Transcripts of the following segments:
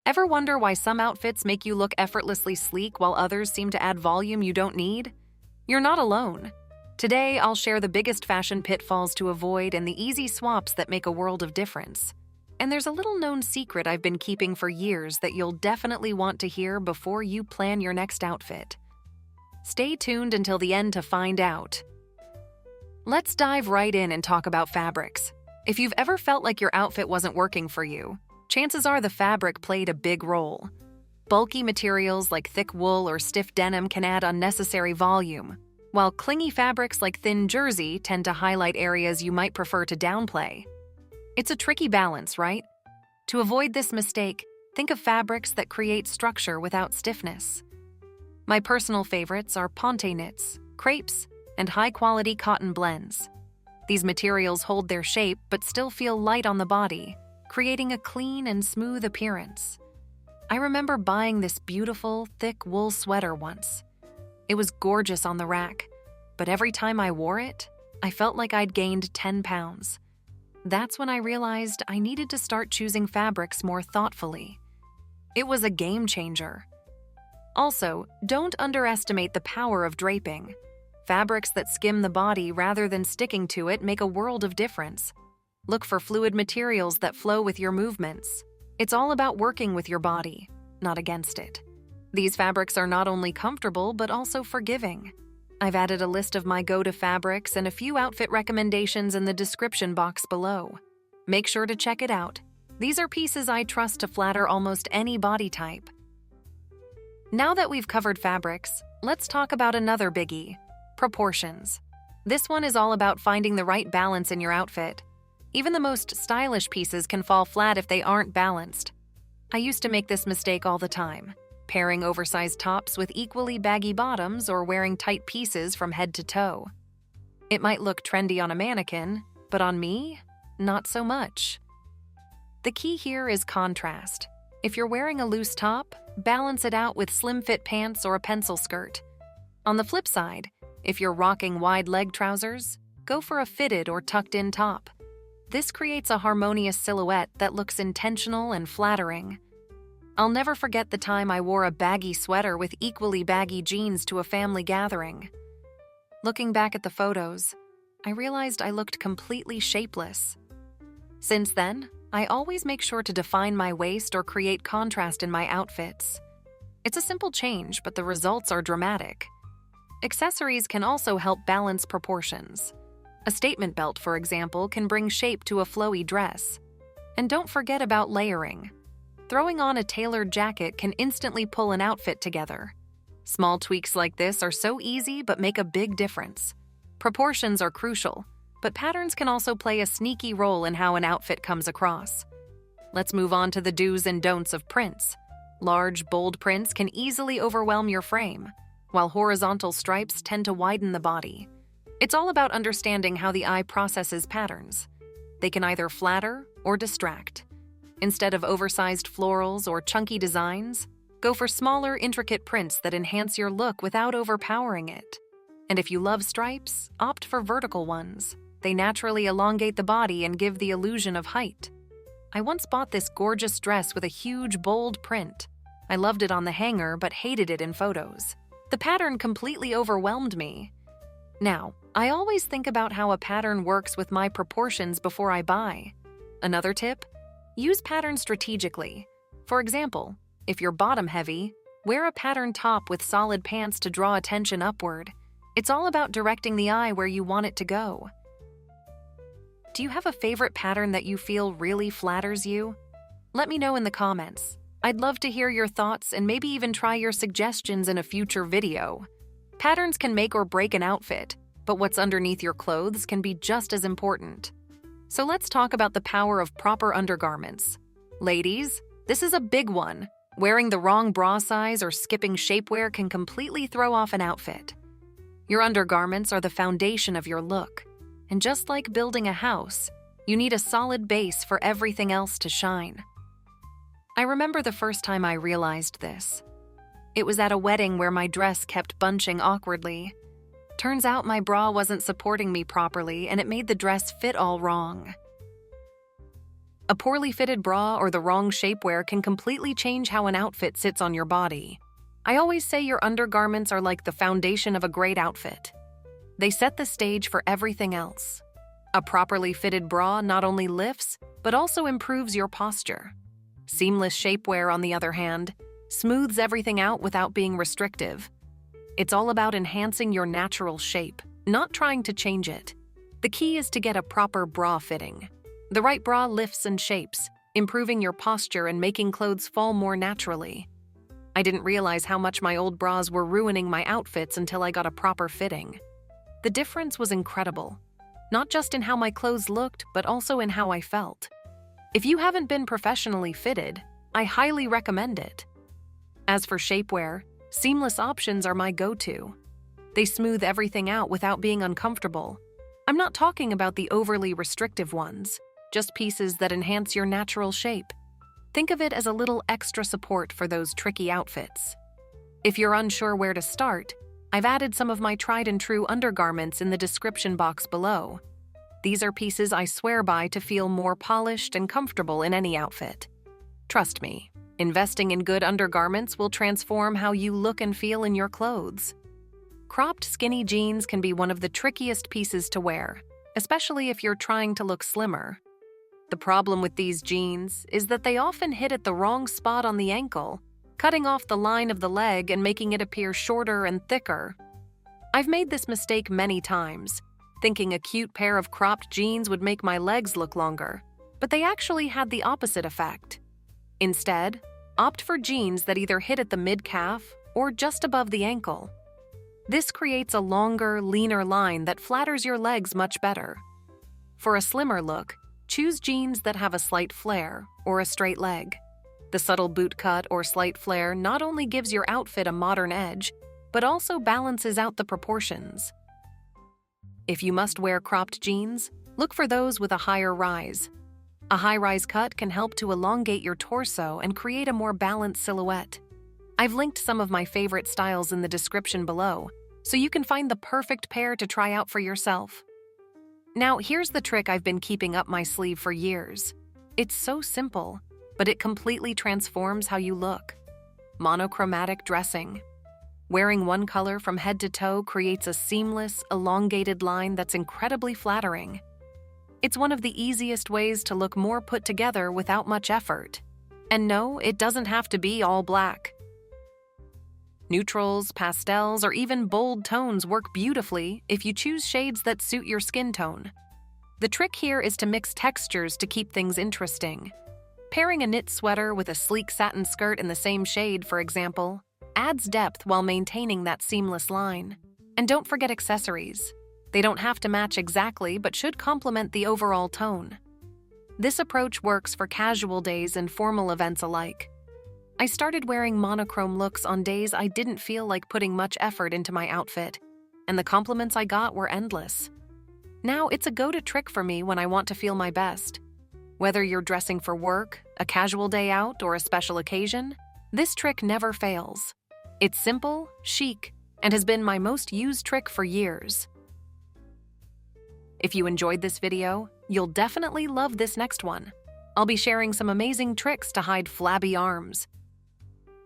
Ever wonder why some outfits make you look effortlessly sleek while others seem to add volume you don't need? You're not alone. Today, I'll share the biggest fashion pitfalls to avoid and the easy swaps that make a world of difference. And there's a little-known secret I've been keeping for years that you'll definitely want to hear before you plan your next outfit. Stay tuned until the end to find out. Let's dive right in and talk about fabrics. If you've ever felt like your outfit wasn't working for you, chances are the fabric played a big role. Bulky materials like thick wool or stiff denim can add unnecessary volume, while clingy fabrics like thin jersey tend to highlight areas you might prefer to downplay. It's a tricky balance, right? To avoid this mistake, think of fabrics that create structure without stiffness. My personal favorites are ponte knits, crepes, and high-quality cotton blends. These materials hold their shape but still feel light on the body, creating a clean and smooth appearance. I remember buying this beautiful, thick wool sweater once. It was gorgeous on the rack, but every time I wore it, I felt like I'd gained 10 pounds. That's when I realized I needed to start choosing fabrics more thoughtfully. It was a game changer. Also, don't underestimate the power of draping. Fabrics that skim the body rather than sticking to it make a world of difference. Look for fluid materials that flow with your movements. It's all about working with your body, not against it. These fabrics are not only comfortable but also forgiving. I've added a list of my go-to fabrics and a few outfit recommendations in the description box below. Make sure to check it out. These are pieces I trust to flatter almost any body type. Now that we've covered fabrics, let's talk about another biggie: proportions. This one is all about finding the right balance in your outfit. Even the most stylish pieces can fall flat if they aren't balanced. I used to make this mistake all the time, pairing oversized tops with equally baggy bottoms or wearing tight pieces from head to toe. It might look trendy on a mannequin, but on me, not so much. The key here is contrast. If you're wearing a loose top, balance it out with slim-fit pants or a pencil skirt. On the flip side, if you're rocking wide leg trousers, go for a fitted or tucked-in top. This creates a harmonious silhouette that looks intentional and flattering. I'll never forget the time I wore a baggy sweater with equally baggy jeans to a family gathering. Looking back at the photos, I realized I looked completely shapeless. Since then, I always make sure to define my waist or create contrast in my outfits. It's a simple change, but the results are dramatic. Accessories can also help balance proportions. A statement belt, for example, can bring shape to a flowy dress. And don't forget about layering. Throwing on a tailored jacket can instantly pull an outfit together. Small tweaks like this are so easy but make a big difference. Proportions are crucial, but patterns can also play a sneaky role in how an outfit comes across. Let's move on to the do's and don'ts of prints. Large, bold prints can easily overwhelm your frame, while horizontal stripes tend to widen the body. It's all about understanding how the eye processes patterns. They can either flatter or distract. Instead of oversized florals or chunky designs, go for smaller, intricate prints that enhance your look without overpowering it. And if you love stripes, opt for vertical ones. They naturally elongate the body and give the illusion of height. I once bought this gorgeous dress with a huge, bold print. I loved it on the hanger but hated it in photos. The pattern completely overwhelmed me. Now, I always think about how a pattern works with my proportions before I buy. Another tip? Use patterns strategically. For example, if you're bottom-heavy, wear a patterned top with solid pants to draw attention upward. It's all about directing the eye where you want it to go. Do you have a favorite pattern that you feel really flatters you? Let me know in the comments. I'd love to hear your thoughts and maybe even try your suggestions in a future video. Patterns can make or break an outfit, but what's underneath your clothes can be just as important. So let's talk about the power of proper undergarments. Ladies, this is a big one. Wearing the wrong bra size or skipping shapewear can completely throw off an outfit. Your undergarments are the foundation of your look. And just like building a house, you need a solid base for everything else to shine. I remember the first time I realized this. It was at a wedding where my dress kept bunching awkwardly. Turns out my bra wasn't supporting me properly and it made the dress fit all wrong. A poorly fitted bra or the wrong shapewear can completely change how an outfit sits on your body. I always say your undergarments are like the foundation of a great outfit. They set the stage for everything else. A properly fitted bra not only lifts, but also improves your posture. Seamless shapewear, on the other hand, smooths everything out without being restrictive. It's all about enhancing your natural shape, not trying to change it. The key is to get a proper bra fitting. The right bra lifts and shapes, improving your posture and making clothes fall more naturally. I didn't realize how much my old bras were ruining my outfits until I got a proper fitting. The difference was incredible, not just in how my clothes looked, but also in how I felt. If you haven't been professionally fitted, I highly recommend it. As for shapewear, seamless options are my go-to. They smooth everything out without being uncomfortable. I'm not talking about the overly restrictive ones, just pieces that enhance your natural shape. Think of it as a little extra support for those tricky outfits. If you're unsure where to start, I've added some of my tried and true undergarments in the description box below. These are pieces I swear by to feel more polished and comfortable in any outfit. Trust me, investing in good undergarments will transform how you look and feel in your clothes. Cropped skinny jeans can be one of the trickiest pieces to wear, especially if you're trying to look slimmer. The problem with these jeans is that they often hit at the wrong spot on the ankle, cutting off the line of the leg and making it appear shorter and thicker. I've made this mistake many times, thinking a cute pair of cropped jeans would make my legs look longer, but they actually had the opposite effect. Instead, opt for jeans that either hit at the mid-calf or just above the ankle. This creates a longer, leaner line that flatters your legs much better. For a slimmer look, choose jeans that have a slight flare or a straight leg. The subtle boot cut or slight flare not only gives your outfit a modern edge, but also balances out the proportions. If you must wear cropped jeans, look for those with a higher rise. A high-rise cut can help to elongate your torso and create a more balanced silhouette. I've linked some of my favorite styles in the description below, so you can find the perfect pair to try out for yourself. Now, here's the trick I've been keeping up my sleeve for years. It's so simple, but it completely transforms how you look. Monochromatic dressing. Wearing one color from head to toe creates a seamless, elongated line that's incredibly flattering. It's one of the easiest ways to look more put together without much effort. And no, it doesn't have to be all black. Neutrals, pastels, or even bold tones work beautifully if you choose shades that suit your skin tone. The trick here is to mix textures to keep things interesting. Pairing a knit sweater with a sleek satin skirt in the same shade, for example, adds depth while maintaining that seamless line. And don't forget accessories. They don't have to match exactly, but should complement the overall tone. This approach works for casual days and formal events alike. I started wearing monochrome looks on days I didn't feel like putting much effort into my outfit, and the compliments I got were endless. Now it's a go-to trick for me when I want to feel my best. Whether you're dressing for work, a casual day out, or a special occasion, this trick never fails. It's simple, chic, and has been my most used trick for years. If you enjoyed this video, you'll definitely love this next one. I'll be sharing some amazing tricks to hide flabby arms.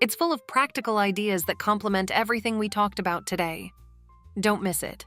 It's full of practical ideas that complement everything we talked about today. Don't miss it.